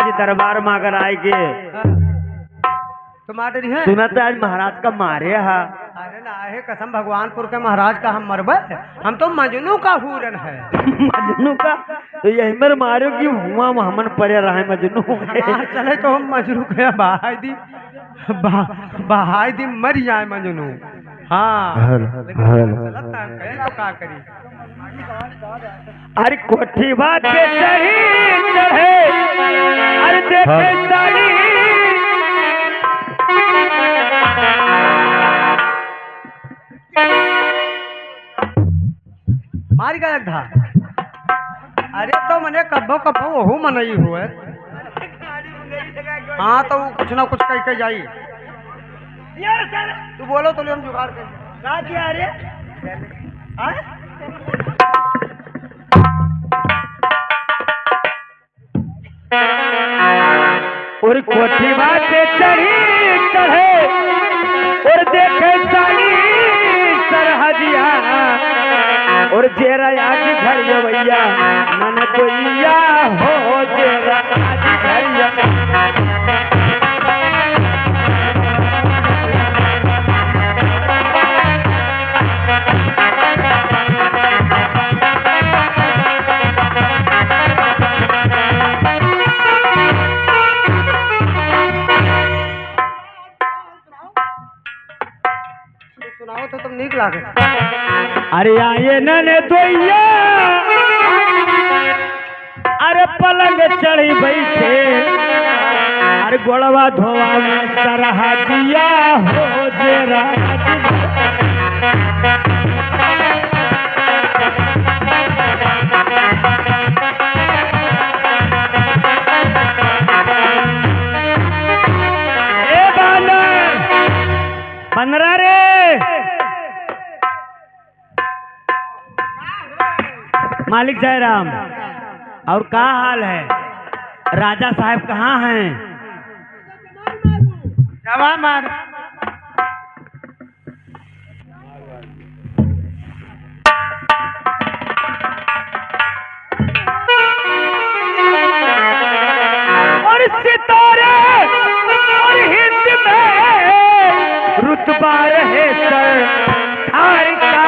महाराज दरबार में अगर आए के तुम्हारे है सुना तो आज महाराज का मारे हा। अरे ना है कसम भगवानपुर के महाराज का हम मरबे, हम तो मजनू का हूरन है। मजनू का तो यही मेरे मारो कि हुआ हमन परे रहा मजनू चले तो हम मजनू के बहाई दी मर जाए मजनू। हाँ तो का करी। अरे कोठी बात के चढ़ी चढ़े अरे देखे साड़ी मारी गया था। अरे तो मने कब्बो कब्बो वहू मनई हुए। हाँ तो वो कुछ ना कुछ कह के जाई। तू बोलो तो ले हम जुगाड़ कर और कोठी बात के चढ़ी चढ़े और देखे साड़ी सरहदिया और जेरा आज घर भैया नन कोइया हो जेरा आज घर सुनाओ तो तुम नीक लागे। अरे आये नने दोइया अरे पलंग चढ़ी बैठे अरे गोड़वा धोवा में सरहदिया हो जेरा ए बानर पंद्रह रे मालिक जयराम और क्या हाल है? राजा साहब कहाँ हैं? जवाब मार। और सितारे और हिंद में रुतबा रहे सर थार का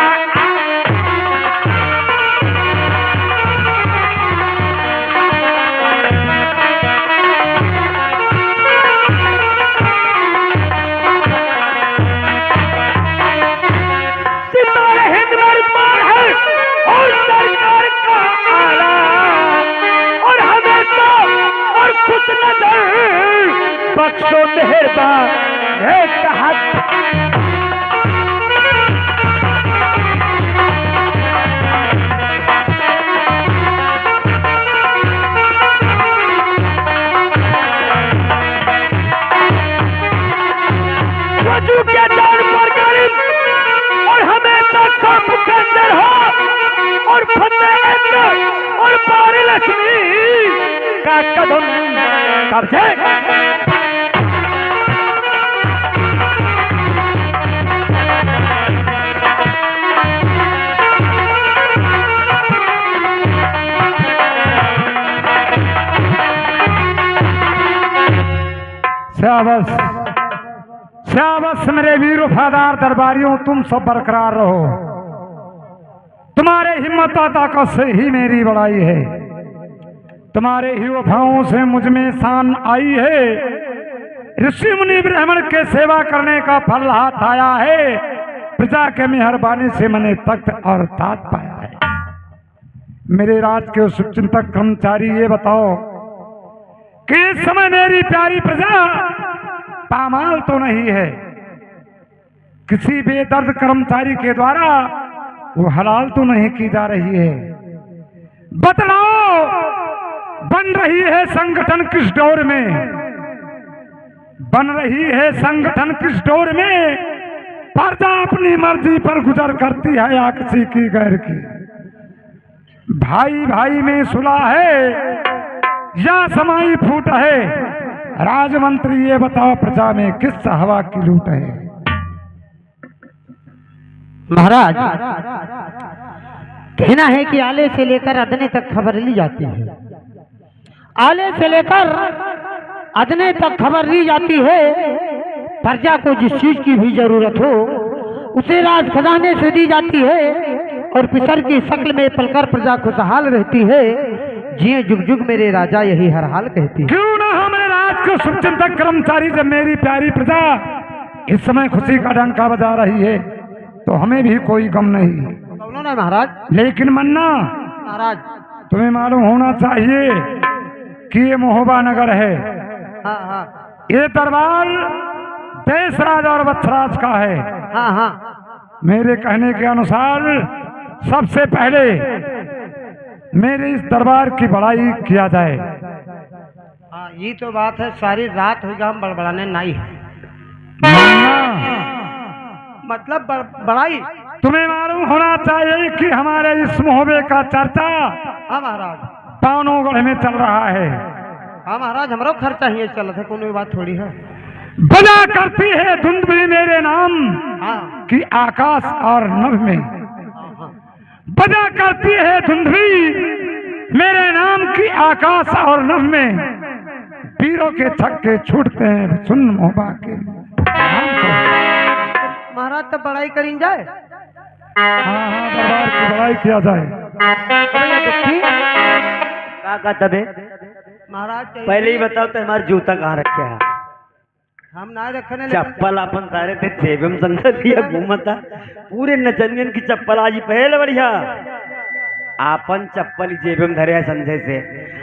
बख्शो मेहरबान है कहा वजू के दौर पर गरीब और हमेशा सब के अंदर हो और फतेह और पारी लक्ष्मी का कदम कब्जे शाबाश शाबाश मेरे वीर वफादार दरबारियों, तुम सब बरकरार रहो। तुम्हारे हिम्मत ताकत से ही मेरी बड़ाई है, तुम्हारे ही वफाओं से मुझ में शान आई है। ऋषि मुनि ब्राह्मण के सेवा करने का फल हाथ आया है, प्रजा के मेहरबानी से मैंने तख्त और तात पाया है। मेरे राज के शुभचिंतक कर्मचारी ये बताओ कि इस समय मेरी प्यारी प्रजा पामाल तो नहीं है, किसी बेदर्द कर्मचारी के द्वारा वो हलाल तो नहीं की जा रही है। बतलाओ बन रही है संगठन किस दौर में, बन रही है संगठन किस दौर में? प्रजा अपनी मर्जी पर गुजर करती है या किसी की गैर की? भाई भाई में सुलह है या समाई फूट है? राजमंत्री ये बताओ प्रजा में किस हवा की लूट है? महाराज, कहना है कि आले से लेकर अदने तक खबर ली जाती है। आले से लेकर अदने तक खबर दी जाती है। प्रजा को जिस चीज की भी जरूरत हो उसे राज खजाने से दी जाती है और पितर की शक्ल में पलकर प्रजा खुशहाल रहती है। जिये जुग जुग मेरे राजा यही हर हाल कहती है। क्यों ना हमारे राज को शुभचिंतक कर्मचारी जब मेरी प्यारी प्रजा इस समय खुशी का डंका बजा रही है तो हमें भी कोई गम नहीं। बोलो ना महाराज। लेकिन मन्ना महाराज तुम्हें मालूम होना चाहिए कि ये महोबा नगर है। हाँ हाँ ये दरबार देशराज और वत्सराज का है। हाँ हाँ मेरे कहने के अनुसार सबसे पहले मेरे इस दरबार की बड़ाई किया जाए। हाँ ये तो बात है। सारी रात होगा हम बड़बड़ाने नहीं है। मतलब बड़ाई तुम्हें मालूम होना चाहिए कि हमारे इस महोबे का चर्चा हाँ महाराज पावनगढ़ में चल रहा है। हाँ महाराज हमारा खर्चा ही चल है। कोई बात थोड़ी है। बजा करती है धुंधली मेरे नाम हाँ की आकाश और नभ में। बजा करती है धुंधली मेरे नाम की आकाश और नभ में। वीरों के छक्के छूटते हैं सुन महोबा के नाम को। महाराज तब बड़ाई करी जाए। हाँ हाँ दरबार की बड़ाई किया जाए। का तबे महाराज पहले ही बताओ तो हमारे जूता कहाँ रखे है? हम ना रखने चप्पल अपन सारे थे सेबम संग दिया घूमता पूरे नचनियन की चप्पल आज ही पहले बढ़िया आपन चप्पल जेबम धरे है संजय से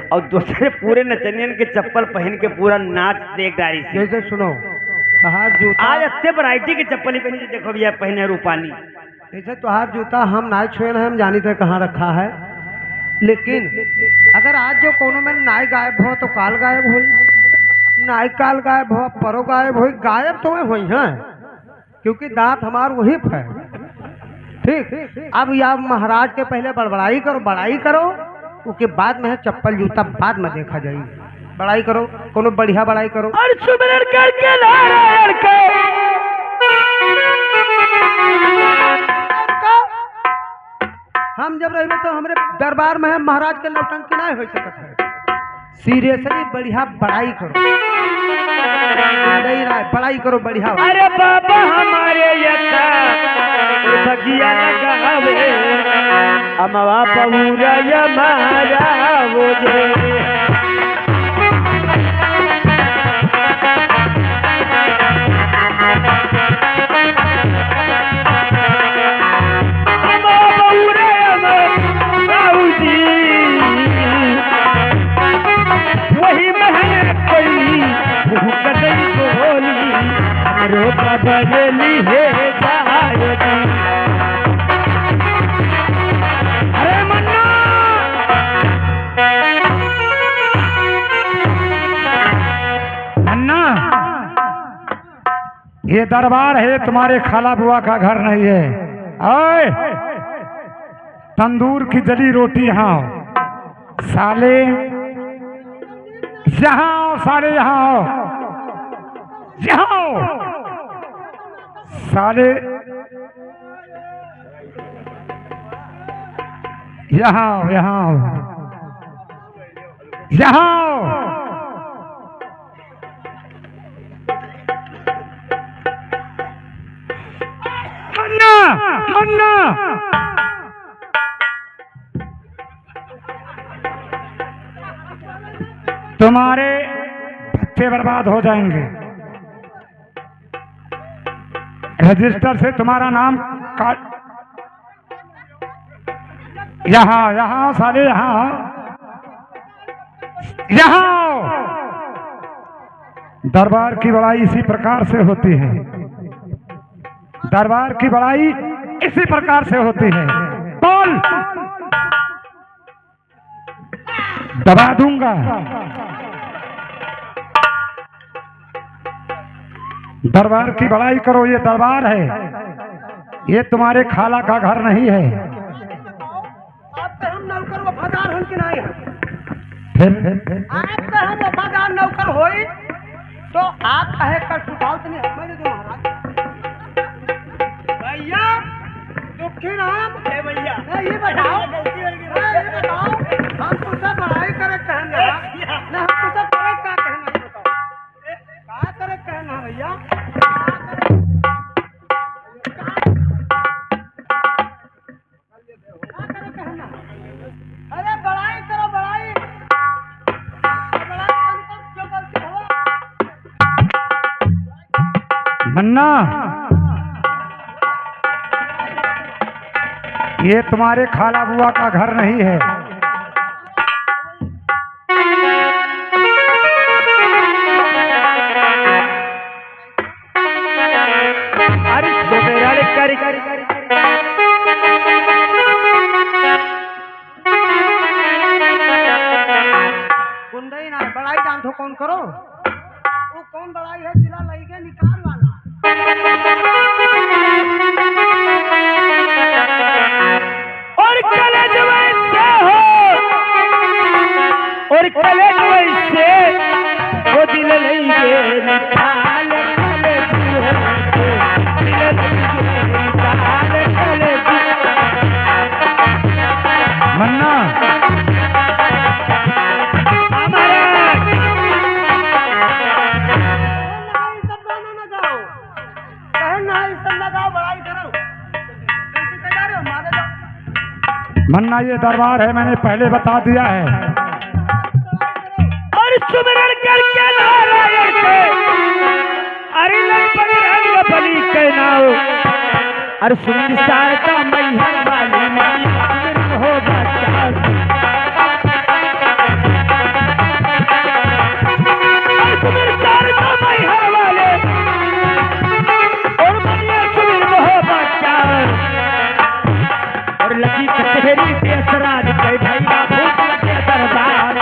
और दूसरे पूरे नचनियन के चप्पल पहन के पूरा नाच देख डारी से। जैसे सुनो तोहार जूता आज अच्छे वैरायटी की चप्पल ही पहनी देखो भैया पहने रूपानी। जैसे तोहार जूता हम ना छुए ना हम जानी थे कहाँ रखा है। लेकिन अगर आज जो कोनो में नाई गायब हो तो काल गायब हो, नाई काल गायब हो परो गायब हो। गायब तो हुई हैं क्योंकि दांत हमार वही है। ठीक अब या महाराज के पहले बड़बड़ाई करो बड़ाई करो उसके बाद में है चप्पल जूता बाद में देखा जाएगी। बड़ाई करो कोनो बढ़िया बड़ाई करो। और सुमिरन करके नारायण के हम जब रहे तो हमारे दरबार में महाराज के नौटंकी नहीं हो सकता है। सीरियसली बढ़िया बड़ाई करो। बड़ाई करो बढ़िया। अरे बाबा हमारे बगिया लगावे अमवा पहुरा यमारा वो जे वही महल कोई कदई बोली रोका बदली है जायगी। अरे मन्ना मन्ना ये दरबार है तुम्हारे खाला बुआ का घर नहीं है। ओए तंदूर की जली रोटी यहाँ आओ। साले यहाँ आओ साले यहाँ आओ यहाँ आओ साले यहाँ आओ यहाँ आओ यहाँ आओ। मन्ना मन्ना तुम्हारे बच्चे बर्बाद हो जाएंगे। रजिस्टर से तुम्हारा नाम काट। यहाँ यहाँ साले यहाँ यहाँ दरबार की बड़ाई इसी प्रकार से होती है। दरबार की बड़ाई इसी प्रकार से होती है। बोल दबा दूंगा। दरबार की बड़ाई करो। ये दरबार है, ये तुम्हारे खाला का घर नहीं है। आपके हम नौकर वफादार हम कि नहीं है। फिर आपके हम वफादार नौकर होई तो आप कहे कर सुझाव तो नहीं हमें दे महाराज। भैया दुखी नाम है भैया ये बताओ हम तुमसे बड़ाई करे कहेंगे मन्ना, ये तुम्हारे खाला बुआ का घर नहीं है। अरे सुबेराले करी गुंडई ना बड़ाई जान तो कौन करो, वो कौन बड़ाई है जिला लई के निकाल वाला। और कलेज वैसे हो, और कलेज वैसे वो दिल लेंगे निकाल कलेज वैसे, दिल लेंगे निकाल कलेज। मन्ना, मन्ना ये दरबार है, मैंने पहले बता दिया है। और सुमिरन करके नारायण के, अरे नहीं बजरंग बली के नाव, अरे सुमिर सारता मैहर वाली माई सुमिर हो बचा, सुमिर सारता मैहर वाले और मैया सुमिर हो बचा। और लगी कचहरी पे सराज के भैया भूत लगे दरबार,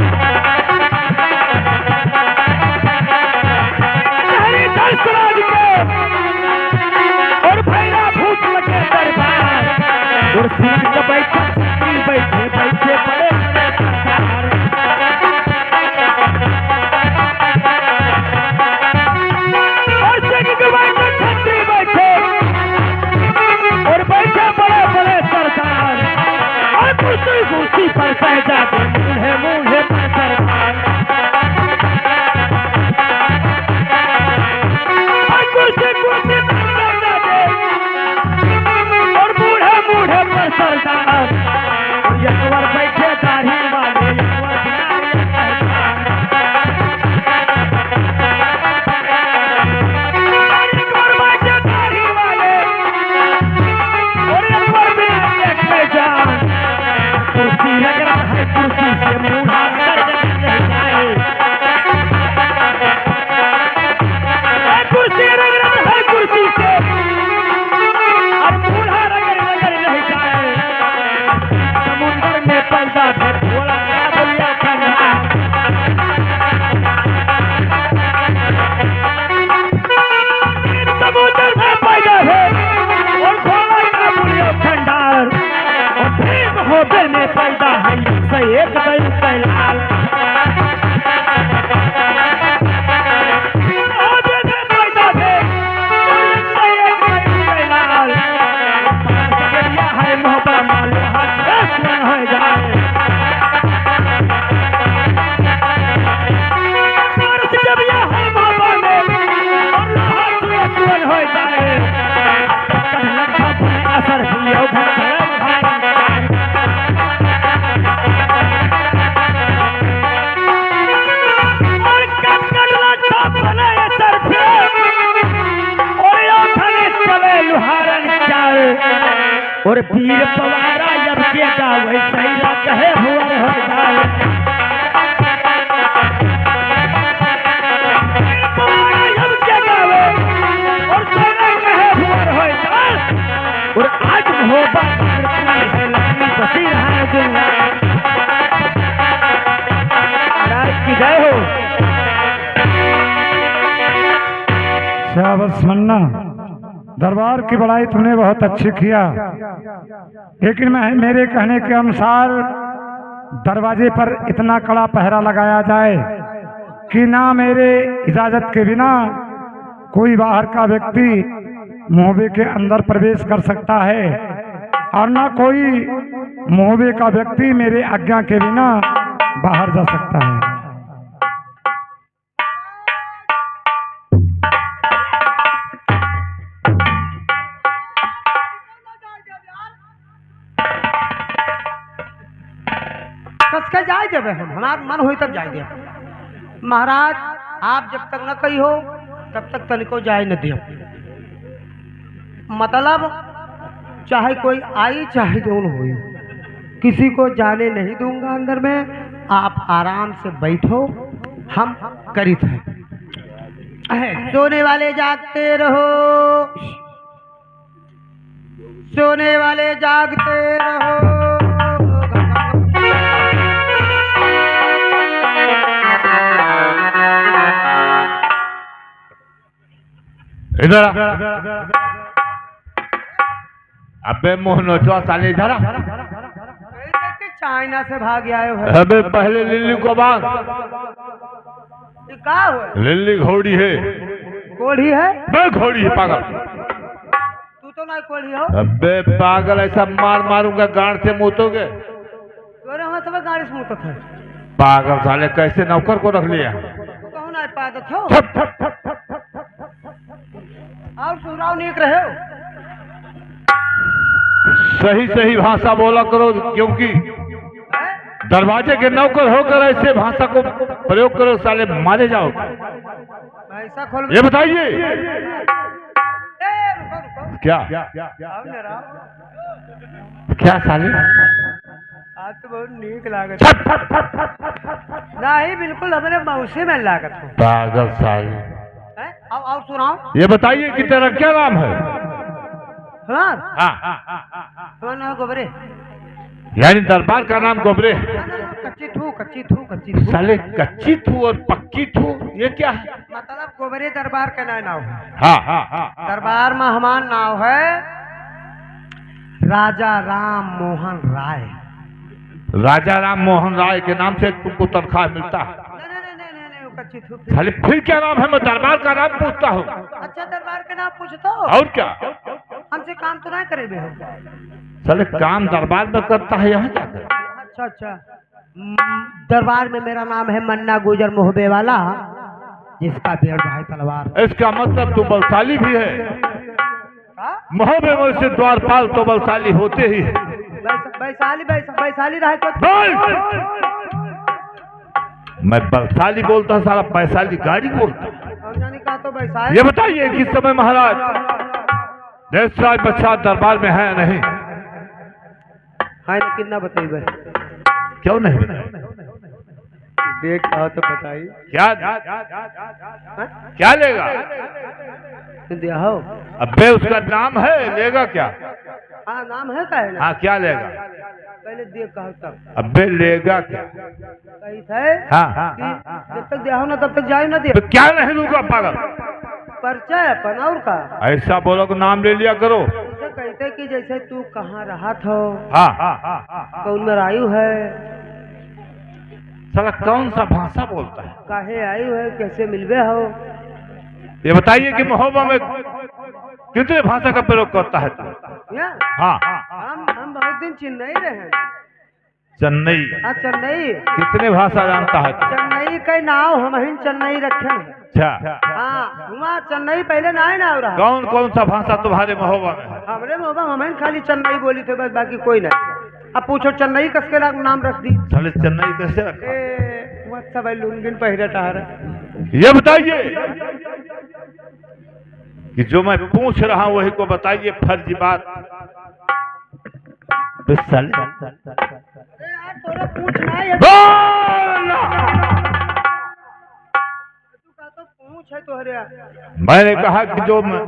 कचहरी दल सराज के और भैया भूत लगे दरबार। और सिंह का बैठा बैठे बैठे बड़े बड़े सरदार, और सिंह के बैठे छत्री बैठे और बैठे बड़े बड़े सरदार। और कुर्सी पर सहजादे मुँहे मुँहे पर सरदार, और कुर्सी पर सहजादे और मुँहे मुँहे पर सरदार। और यकवर बैठे दाढ़ी वाले, यकवर बिहारी सरदार, यकवर बैठे दाढ़ी वाले और यकवर बिहारी जान। कुर्सी लग रहा है, कुर्सी से बूढ़ा कर जाए, कुर्सी लग रहा है, कुर्सी से और बूढ़ा रगड़ नहीं जाए। समुंदर में पैदा थे भोला क्या बोलिया करना, समुंदर में पैदा है और भोला क्या बोलिया खंडार। और भीम होबे में पैदा है से एक दई कैलाल, होबे में पैदा है से एक दई कैलाल। सगरिया है मोहब्बत मालो हाथ में हो जाए, जब यह है मोहब्बत में और हाथ में हो जाए। असर भी और पीर पवारा जब के गावे सैला कहे हुआ हो जाए। पवारा जब के गावे और सैला कहे हुआ हो जाए। और आज मोहब्बत है लक्ष्मी बसी रहा है दुनिया, राज की जय हो। शाबाश मन्ना, दरबार की बड़ाई तुमने बहुत अच्छी किया, लेकिन मेरे कहने के अनुसार दरवाजे पर इतना कड़ा पहरा लगाया जाए कि ना मेरे इजाजत के बिना कोई बाहर का व्यक्ति मोहबे के अंदर प्रवेश कर सकता है और ना कोई मोहबे का व्यक्ति मेरे आज्ञा के बिना बाहर जा सकता है। कस के जाए देवे हम, हमार मन हुई तब जाए दे। महाराज आप जब तक न कही हो तब तक तनिको जाए न दियो। मतलब चाहे कोई आई चाहे जोन हो, किसी को जाने नहीं दूंगा अंदर में। आप आराम से बैठो, हम करित हैं। सोने वाले जागते रहो, सोने वाले जागते रहो। इधर आ। अबे मुंह नोचवा साले इधर आ। चाइना से भाग आए हो। अबे पहले लिल्ली को बांध। ये का हुआ? लिल्ली घोड़ी है। कोढ़ी है? मैं घोड़ी है पागल। तू तो ना कोढ़ी हो। अबे पागल, ऐसा मार मारूंगा गांड से मुतोगे। तोरे हम सब गाड़ी से मुतत है। पागल साले, कैसे नौकर को रख लिया? कहूं ना पादत हो। ठप ठप ठप ठप ठप ठप। और सुनाओ नीक रहे हो। सही सही भाषा बोला करो, क्योंकि दरवाजे के नौकर होकर ऐसे भाषा को प्रयोग करो साले, मारे जाओ। पैसा खोल। ये बताइए रुको। क्या आओ जरा। क्या साले? आज तो बहुत नीक लागत। ठप ठप ठप ठप ठप ठप। नहीं बिल्कुल अपने मौसे में लागत हो। पागल साले। और सुनाओ। ये बताइए कि तेरा क्या नाम है? हाँ हाँ, ना गोबरे। यानी दरबार का नाम गोबरे? कच्ची थू। साले कच्ची थू और पक्की थू, ये क्या है? मतलब गोबरे दरबार का नाम है। हाँ। दरबार में हमारा नाम है राजा राम मोहन राय। राजा राम मोहन राय के नाम से तुमको तनख्वाह मिलता है? नहीं, कच्ची थू। साले फिर क्या नाम है? मैं दरबार का नाम पूछता हूँ। अच्छा दरबार का नाम पूछतो। और क्या? हमसे काम तो नहीं करे हो। साले काम दरबार में करता है यहाँ जाकर? अच्छा। दरबार में मेरा नाम है मन्ना गुजर मोहबे वाला, जिसका पेड़ भाई तलवार। इसका मतलब तू बलशाली भी है। मोहबे में से द्वारपाल तो बलशाली होते ही है। वैशाली रहे तो मैं बलशाली बोलता हूँ, सारा वैशाली गाड़ी बोलता और जाने का तो वैशाली। ये बताइए किस समय महाराज देशराज बच्चा दरबार में है नहीं? हाँ लेकिन ना बताइए। क्यों नहीं बताए? देख कहा तो बताइए। क्या लेगा? दिया हो। अबे उसका नाम है, लेगा क्या? हाँ नाम है का है ना? हाँ, क्या लेगा? पहले देख कहा तब। अबे लेगा क्या? कही थे। हाँ। जब तक दिया हो ना तब तक जाए ना दे। तो क्या नहीं लूंगा पागल? परिचय पनाउर का। ऐसा बोलो कि नाम ले लिया करो। उसे कहते कि जैसे तू कहाँ रहा था, हाँ। कौन में आयु है, साला कौन सा भाषा बोलता है? काहे आयु है, कैसे मिलवे हो। ये बताइए कि मोहब्बा में कितने भाषा का प्रयोग करता है तू? हाँ। हम बहुत दिन चेन्नई रहे। चेन्नई? हाँ चेन्नई। कितने भाषा जानता है तू? चेन्नई का नाव हम ही चेन्नई रखे हैं। अच्छा। हाँ वहाँ चेन्नई पहले ना नाव रहा। कौन सा भाषा तुम्हारे मोहब्बा में है? हमरे मोहब्बा हम खाली चेन्नई बोली थे बस, बाकी कोई नहीं। अब पूछो चेन्नई कसके नाम रख दी। चले चेन्नई कैसे रखा? सब लुंगिन पहले टहरा। ये बताइए कि जो मैं पूछ रहा हूं वही को बताइए, फर्जी बात। पूछना है पूछ है तोहरे। मैंने कहा कि जो मैं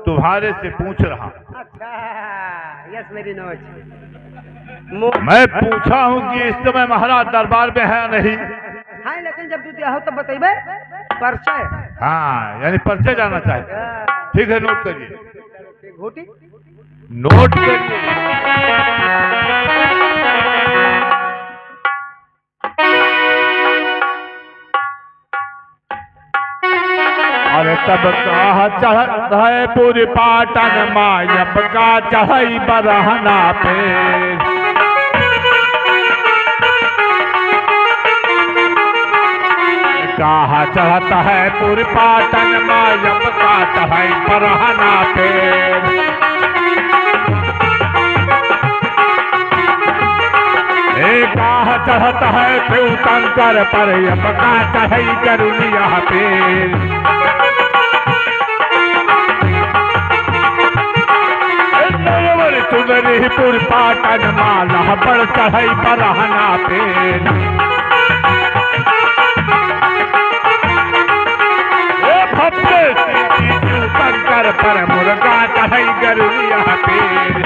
तुम्हारे से पूछ रहा हूं। अच्छा यस मेरी नोच। मैं पूछा हूं कि इस समय महाराज दरबार में है नहीं? हाँ लेकिन जब तू दिया हो तब बताइए परिचय। हाँ यानी परिचय जाना चाहिए। ठीक है, नोट करिए। घोटी नोट करिए। अरे तब कहा चढ़ है पूरी पाटन मायप का चढ़ई बरहना पे। कहा चढ़ता है पूरी पाटन मायप का चढ़ई बरहना पे। कहा चढ़ता है शिव शंकर पर यप का चढ़ई करुनिया पे। फतेहपुर पाटन माला पर चढ़ई पर रहना पेन भव्य शंकर पर मुर्गा चढ़ई गरुड़िया पेन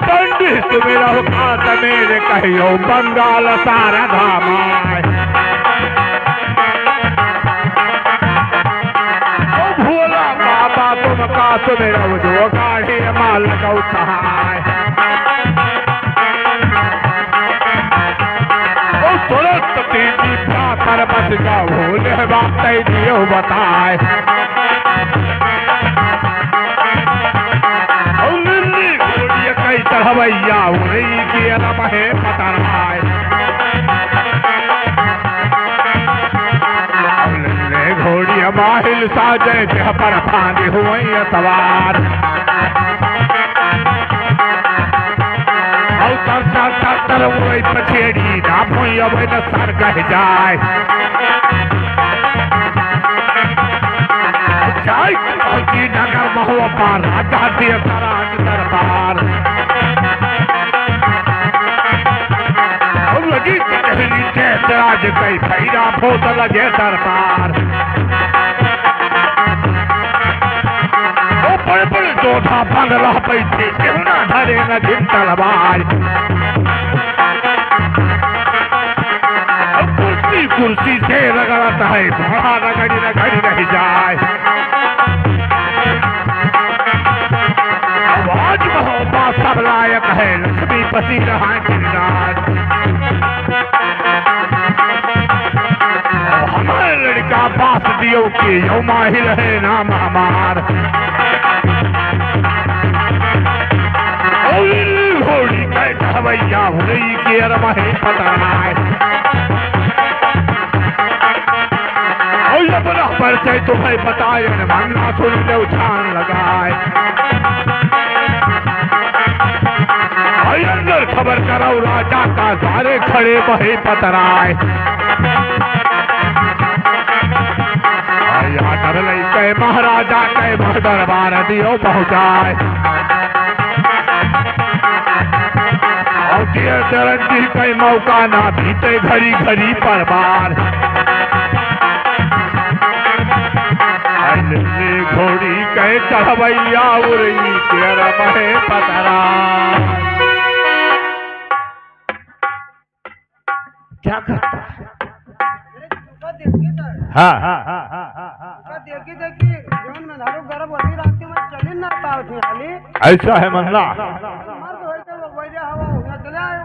पंडित मेरा कात मेरे कहियो बंगाल सारा धामाय भोला बाबा तुम कात मेरा जो गाढ़े माल गौताय तुरंत तेजी पर बस जाओ भोले बात दियो बताए कई चढ़वैया उड़ई की रहे पतराय घोड़ी माहिल साजे देह पर फांदी हुई सवार तर वही पछेड़ी ना भूई अब न सर कह जाए नगर महुआ पार राजा दिए सराज दरबार लगी कहली राज कई फैरा फोत लगे दरबार बड़े बड़े जोधा भंग रह बैठे क्यों ना धरे न दिन तलवार कुर्सी कुर्सी से रगड़ता है बड़ा रगड़ी रगड़ी रह जाए आज महोबा सब लायक है लक्ष्मी पति रहा गिरिराज हमारे लड़का बास दियो के यो माहिल है नाम हमार घोड़ी कैठवैया हुई के रहे पतराय अपना परिचय तुम्हें बताए मानना सुन ले उछान लगाए अंदर खबर करो राजा का सारे खड़े बहे पतराए डर लई कह महाराजा कह दरबार दियो पहुंचाए और चरण जी कई मौका ना बीते घड़ी घड़ी पर बार घोड़ी कह चढ़वैया उड़ई के रहे पतरा क्या करता है हाँ देखी देखी जीवन में धारो गर्भ होती रात के मैं चली ना पाओ थी हाली ऐसा है मंगला मर्द होए तो लोग वैसे हवा हुआ चले आए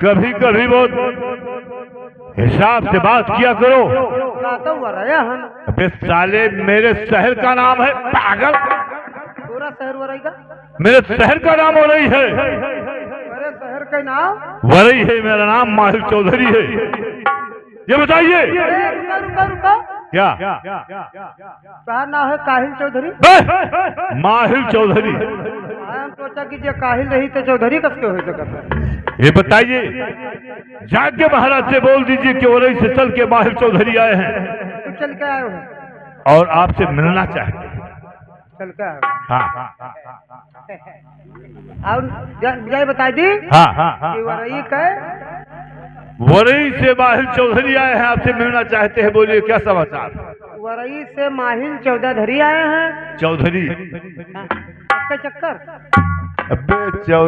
कभी कभी बहुत हिसाब से बात किया करो ना तो वरया हन अबे साले मेरे शहर का नाम है पागल पूरा शहर वरई का मेरे शहर का नाम हो रही है अरे शहर का नाम वरई है मेरा नाम माहिल चौधरी है ये बताइए रुका रुका रुका क्या कहा ना है काहिल चौधरी माहिल चौधरी हम सोचा कि जो काहिल रही तो चौधरी कसके हो सकता है ये बताइए जाके महाराज से बोल दीजिए कि वरई से चल के माहिल चौधरी आए हैं तू चल के आए हो और आपसे मिलना चाहते हैं चल के आए हाँ और जय बता दी हाँ कि वरई का वरई से माहिल चौधरी आए हैं आपसे मिलना चाहते हैं बोलिए क्या समाचार वरई से माहिल चौधरी आए हैं चौधरी आपका चक्कर अबे मतलब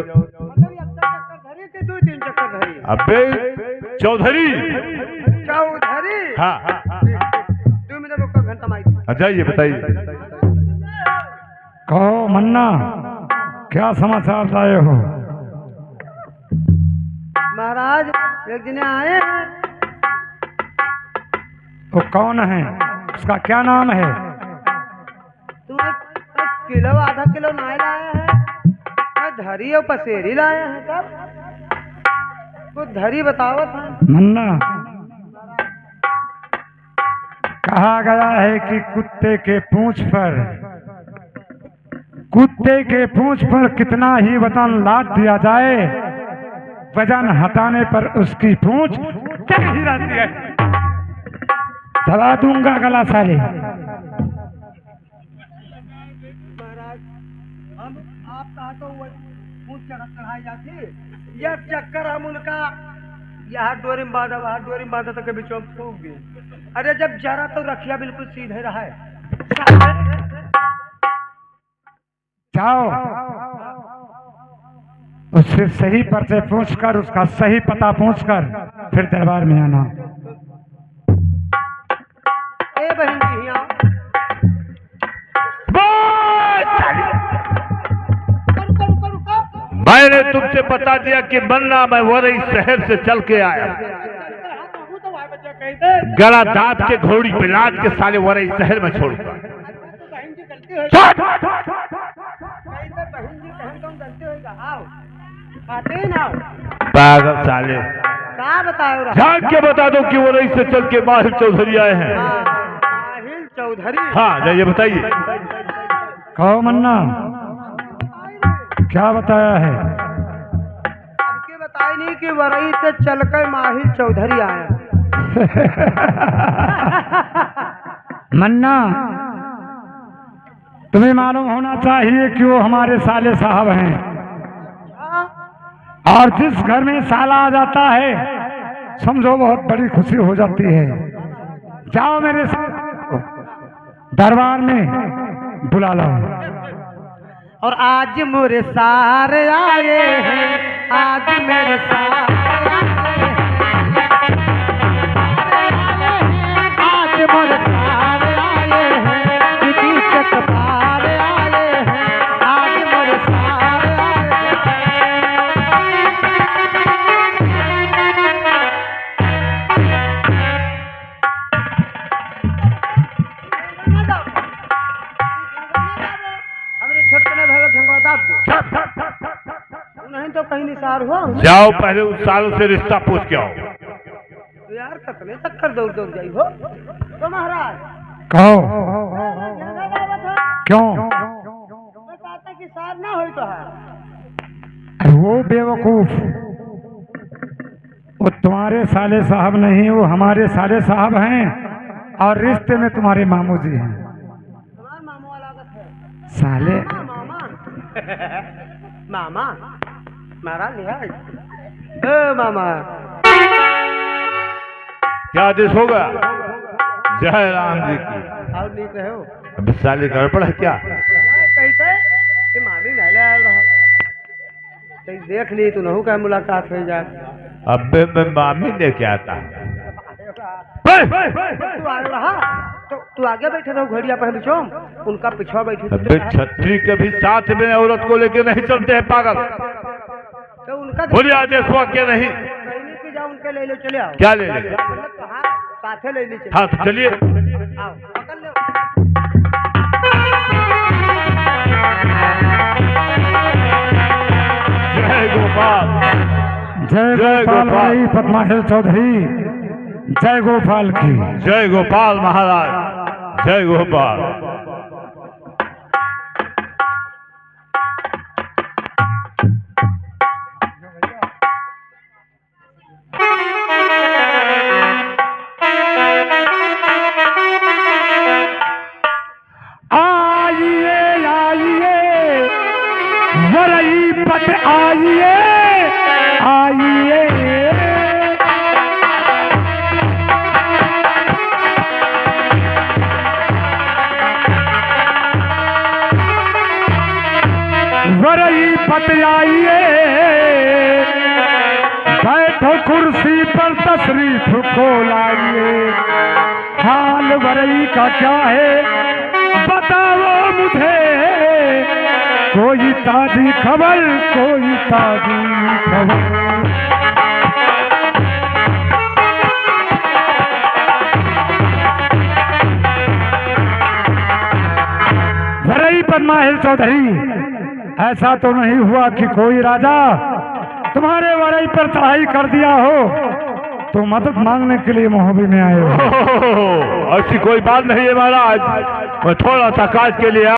आपका चक्कर धरी के 2-3 चक्कर धरी अबे चौधरी चौधरी हाँ 2 मिनट रुको घंटा माई जाइए बताइए कहो मन्ना क्या समाचार लाए हो महाराज एक दिन आए हैं वो कौन है उसका क्या नाम है तुम एक किलो आधा किलो नाई लाए हैं धरी और पसेरी लाए हैं सब कुछ धरी बताओ था मन्ना कहा गया है कि कुत्ते के पूंछ पर कितना ही वजन लाद दिया जाए वजन हटाने पर उसकी पूंछ ही रहती है। दबा दूंगा गला साले। तो ऊँच चढ़ाई जाती यह चक्कर हम उनका यहाँ डोरी में बांधा वहाँ डोरी में बांधा तो कभी चौक फूक गई। अरे जब जरा तो रखिया बिल्कुल सीधे रहा है। जाओ उससे सही परिचय पूछकर उसका सही पता पूछकर फिर दरबार में आना। ए बहन जी यहाँ मैंने तुमसे बता दिया कि मन्ना मैं वरई शहर से चल के आया, गला दांत के घोड़ी पे लाद के साले वरई शहर में छोड़ूंगा। पागल साले क्या बताओ जान के बता दो कि वरई से चल के माहिर चौधरी आए हैं। माहिर चौधरी? हाँ जाइए बताइए। कहो मन्ना क्या बताया है? आपके बताए नहीं कि वरई से चलकर माहिर चौधरी आया। मन्ना तुम्हें मालूम होना चाहिए कि वो हमारे साले साहब हैं, और जिस घर में साला आ जाता है समझो बहुत बड़ी खुशी हो जाती है। जाओ मेरे दरबार में बुला लो। और आज मोरे सारे आए हैं, आज मेरे सारे आज मोरे सारे आए हैं, दीदी के पारे आए हैं, आज मोरे सारे नहीं तो कहीं निसार हुआ। जाओ पहले उस सालों से रिश्ता पूछ के आओ। यार कतने चक्कर दौड़ दौड़ जाई हो तो महाराज। कहो क्यों? मैं कहता कि सार ना हो तो है। अरे वो बेवकूफ, वो तुम्हारे साले साहब नहीं, वो हमारे साले साहब हैं, और रिश्ते में तुम्हारे मामू जी हैं। हमारा मामू वाला है साले मामा मामा मारा लिहाज। ए मामा क्या आदेश होगा? जय राम जी की। और नहीं कहे हो अब साले गड़बड़ है क्या? कहते कि मामी नहीं आ रहा तो देख ली तू नहू का मुलाकात हो जाए। अब मैं मामी लेके आता। तू आ रहा तो तू आगे बैठे रहो घड़िया पहन बिछो, उनका पिछवा बैठे। अबे छतरी के भी साथ में औरत को लेके नहीं चलते हैं पागल। तो उनका बोलिए आदेश हुआ क्या? नहीं कहने की जाओ उनके ले लो चले आओ। क्या ले ले? मतलब कहाँ साथे ले ली चले हाँ तो चलिए। आओ पकड़ लो। जय गोपाल, जय गोपाल भाई पद्माहिल चौधरी, जय गोपाल की। जय गोपाल महाराज, जय गोपाल। आइए आइए वरई पट आइए आइए, वरई पट आइए, बैठो कुर्सी पर तशरीफ को लाइए। हाल वरई का क्या है बताओ मुझे, कोई ताजी खबर, कोई ताजी खबर। वरई पद्माहिल चौधरी, ऐसा तो नहीं हुआ कि कोई राजा तुम्हारे वरई पर चढ़ाई कर दिया हो तो मदद मांगने के लिए मोहब्बी में आए हो? ऐसी कोई बात नहीं है महाराज, मैं थोड़ा सा काज के लिए